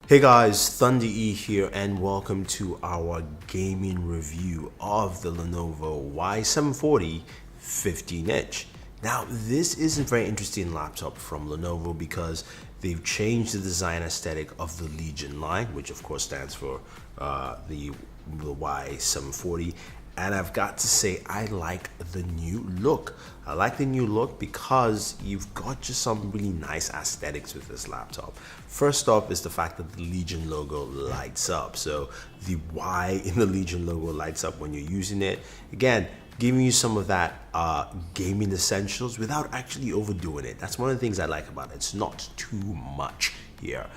Hey guys, Thunder E here and welcome to our gaming review of the Lenovo Y740 15-inch. Now this is a very interesting laptop from Lenovo because they've changed the design aesthetic of the Legion line, which of course stands for the Y740. And I've got to say, I like the new look. I like the new look because you've got just some really nice aesthetics with this laptop. First off is the fact that the Legion logo lights up. So the Y in the Legion logo lights up when you're using it. Again, giving you some of that gaming essentials without actually overdoing it. That's one of the things I like about it. It's not too much here,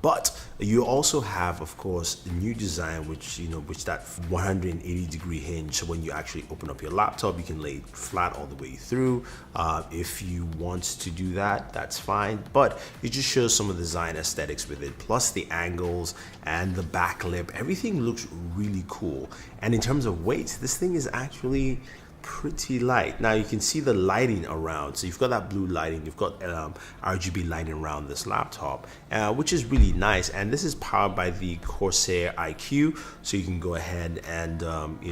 but you also have, of course, the new design, which that 180-degree hinge. So when you actually open up your laptop, you can lay it flat all the way through. If you want to do that, that's fine. But it just shows some of the design aesthetics with it, plus the angles and the back lip. Everything looks really cool. And in terms of weight, this thing is actually pretty light. Now you can see the lighting around, so you've got that blue lighting, you've got RGB lighting around this laptop, which is really nice. And this is powered by the Corsair iQ, so you can go ahead and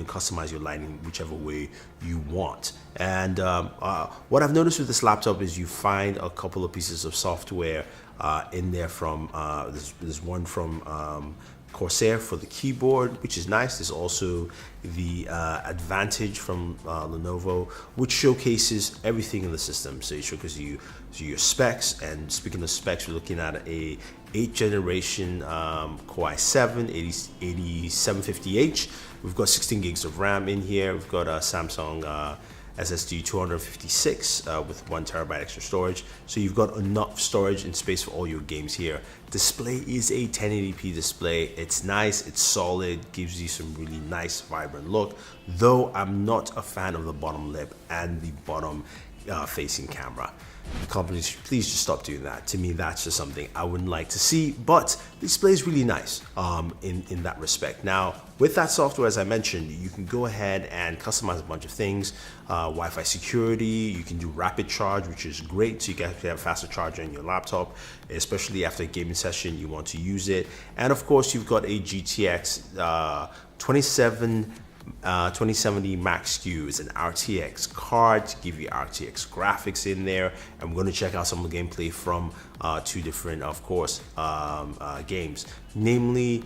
customize your lighting whichever way you want. And what I've noticed with this laptop is you find a couple of pieces of software in there from there's one from Corsair for the keyboard, which is nice. There's also the Advantage from Lenovo, which showcases everything in the system. So it showcases you your specs. And speaking of specs, we're looking at a 8th generation Core i7 8750H. We've got 16 gigs of RAM in here. We've got a Samsung SSD 256 with 1 terabyte extra storage. So you've got enough storage and space for all your games here. Display is a 1080p display. It's nice, it's solid, gives you some really nice vibrant look, though I'm not a fan of the bottom lip and the bottom facing camera. Companies, please just stop doing that. To me, that's just something I wouldn't like to see, but the display is really nice in that respect. Now, with that software, as I mentioned, you can go ahead and customize a bunch of things. Wi-Fi security, you can do rapid charge, which is great, so you can actually have a faster charger in your laptop, especially after a gaming session, you want to use it. And of course, you've got a GTX 2070 Max Q. Is an RTX card to give you RTX graphics in there. I'm going to check out some of the gameplay from two different, of course, games, namely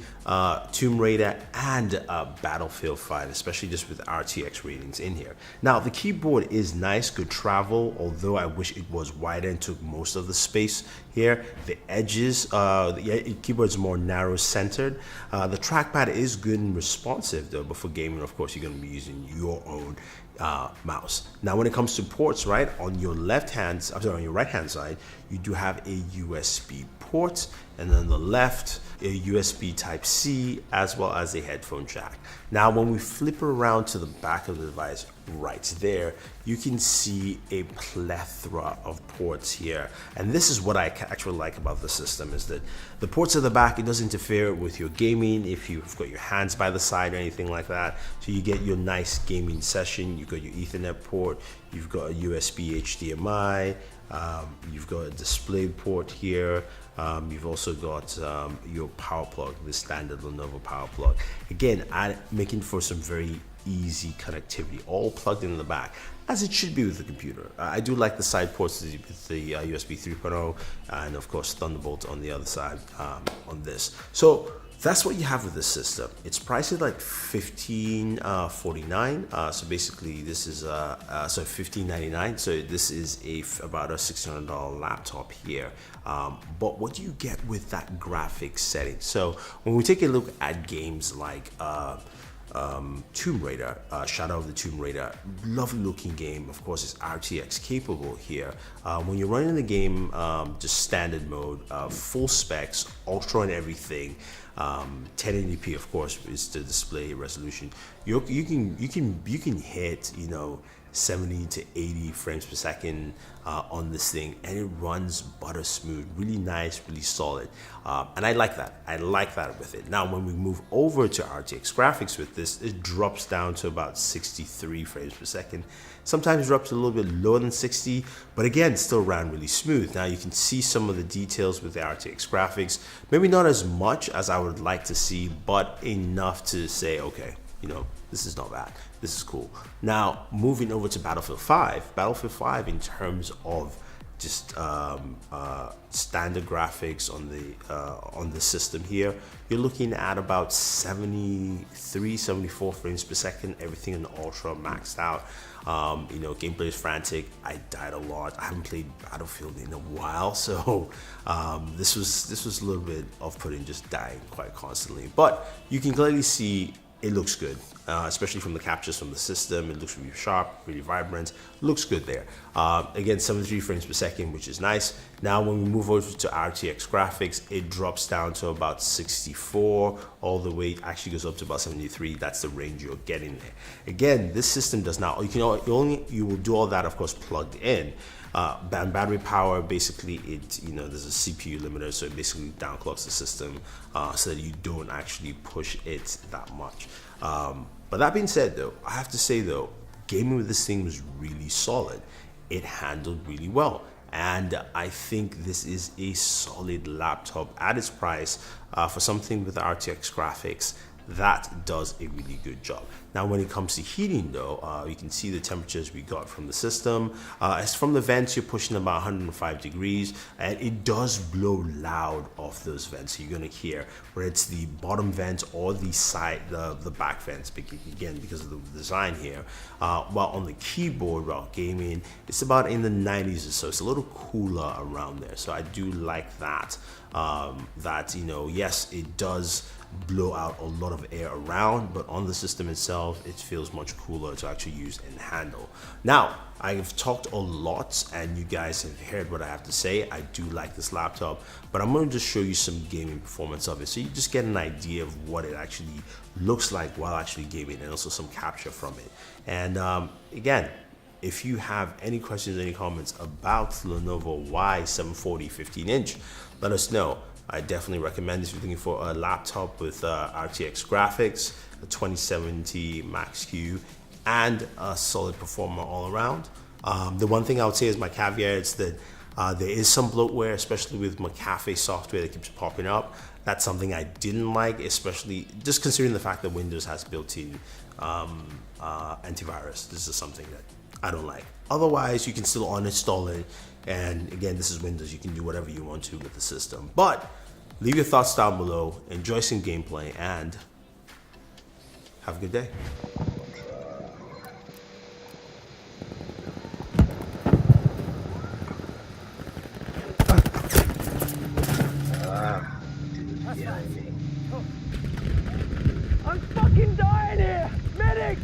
Tomb Raider and Battlefield 5, especially just with RTX ratings in here. Now, the keyboard is nice, good travel, although I wish it was wider and took most of the space here. The edges, the keyboard is more narrow centered. The trackpad is good and responsive though, but for gaming, of course, you're going to be using your own mouse. Now, when it comes to ports, right, on your on your right hand side, you do have a USB port, and then the left, a USB Type-C, as well as a headphone jack. Now, when we flip around to the back of the device, right there, you can see a plethora of ports here. And this is what I actually like about the system, is that the ports at the back, it doesn't interfere with your gaming if you've got your hands by the side or anything like that. So you get your nice gaming session. You've got your Ethernet port, you've got a USB HDMI, you've got a display port here. You've also got your power plug, the standard Lenovo power plug. Again, making for some very easy connectivity, all plugged in the back, as it should be with the computer. I do like the side ports with the USB 3.0 and of course Thunderbolt on the other side on this. So that's what you have with this system. It's priced at like $1549. So basically, this is $1599. So this is about a $600 laptop here. But what do you get with that graphics setting? So when we take a look at games like Tomb Raider, Shadow of the Tomb Raider, lovely looking game. Of course, it's RTX capable here. When you're running the game, just standard mode, full specs, ultra and everything. 1080p, of course, is the display resolution. You can hit 70 to 80 frames per second on this thing, and it runs butter smooth, really nice, really solid, and I like that. I like that with it. Now when we move over to RTX graphics with this, it drops down to about 63 frames per second. Sometimes drops a little bit lower than 60, but again, still ran really smooth. Now you can see some of the details with the RTX graphics, maybe not as much as I would like to see, but enough to say, okay, you know, this is not bad, this is cool. Now moving over to Battlefield 5 in terms of just standard graphics on the system here, you're looking at about 73, 74 frames per second, everything in ultra maxed out. You know, gameplay is frantic. I died a lot. I haven't played Battlefield in a while, so this was a little bit off-putting, just dying quite constantly. But you can clearly see it looks good, especially from the captures from the system. It looks really sharp, really vibrant, looks good there. Again, 73 frames per second, which is nice. Now when we move over to RTX graphics, it drops down to about 64, all the way, actually goes up to about 73. That's the range you're getting there. Again, this system does not, you will do all that, of course, plugged in. Battery power, basically there's a CPU limiter, so it basically downclocks the system so that you don't actually push it that much. But that being said though, I have to say though, gaming with this thing was really solid. It handled really well, and I think this is a solid laptop at its price for something with RTX graphics that does a really good job. Now when it comes to heating though, you can see the temperatures we got from the system. As from the vents, you're pushing about 105 degrees, and it does blow loud off those vents. So you're gonna hear where it's the bottom vent or the side, the back vents, again because of the design here. While on the keyboard, while gaming, it's about in the 90s or so. It's a little cooler around there. So I do like that. Yes, it does blow out a lot of air around, but on the system itself, it feels much cooler to actually use and handle. Now, I've talked a lot and you guys have heard what I have to say. I do like this laptop, but I'm going to just show you some gaming performance of it, so you just get an idea of what it actually looks like while actually gaming, and also some capture from it. And again, if you have any questions, any comments about Lenovo Y740 15-inch, let us know. I definitely recommend this if you're looking for a laptop with RTX graphics, a 2070 Max-Q, and a solid performer all around. The one thing I would say is my caveat is that there is some bloatware, especially with McAfee software that keeps popping up. That's something I didn't like, especially just considering the fact that Windows has built-in antivirus. This is something that I don't like. Otherwise, you can still uninstall it. And again, this is Windows. You can do whatever you want to with the system. But leave your thoughts down below. Enjoy some gameplay and have a good day. I'm fucking dying here! Medic!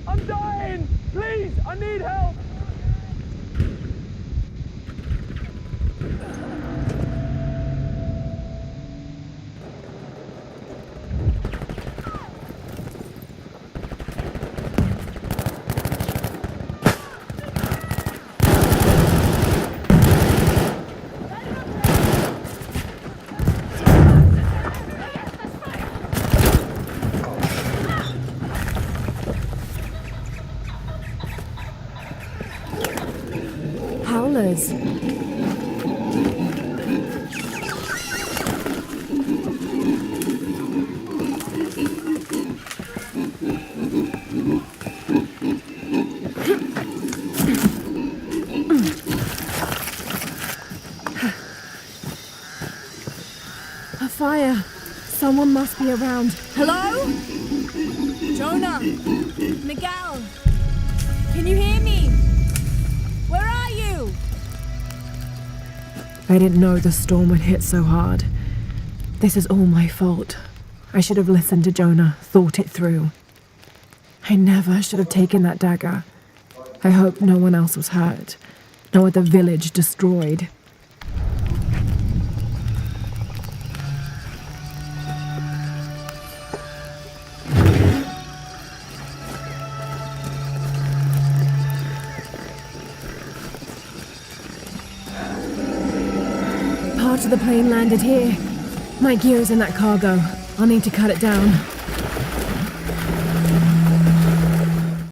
I'm dying! Please, I need help! Howlers. Someone must be around. Hello? Jonah? Miguel? Can you hear me? Where are you? I didn't know the storm would hit so hard. This is all my fault. I should have listened to Jonah, thought it through. I never should have taken that dagger. I hope no one else was hurt. No other village destroyed. Part of the plane landed here. My gear is in that cargo. I'll need to cut it down.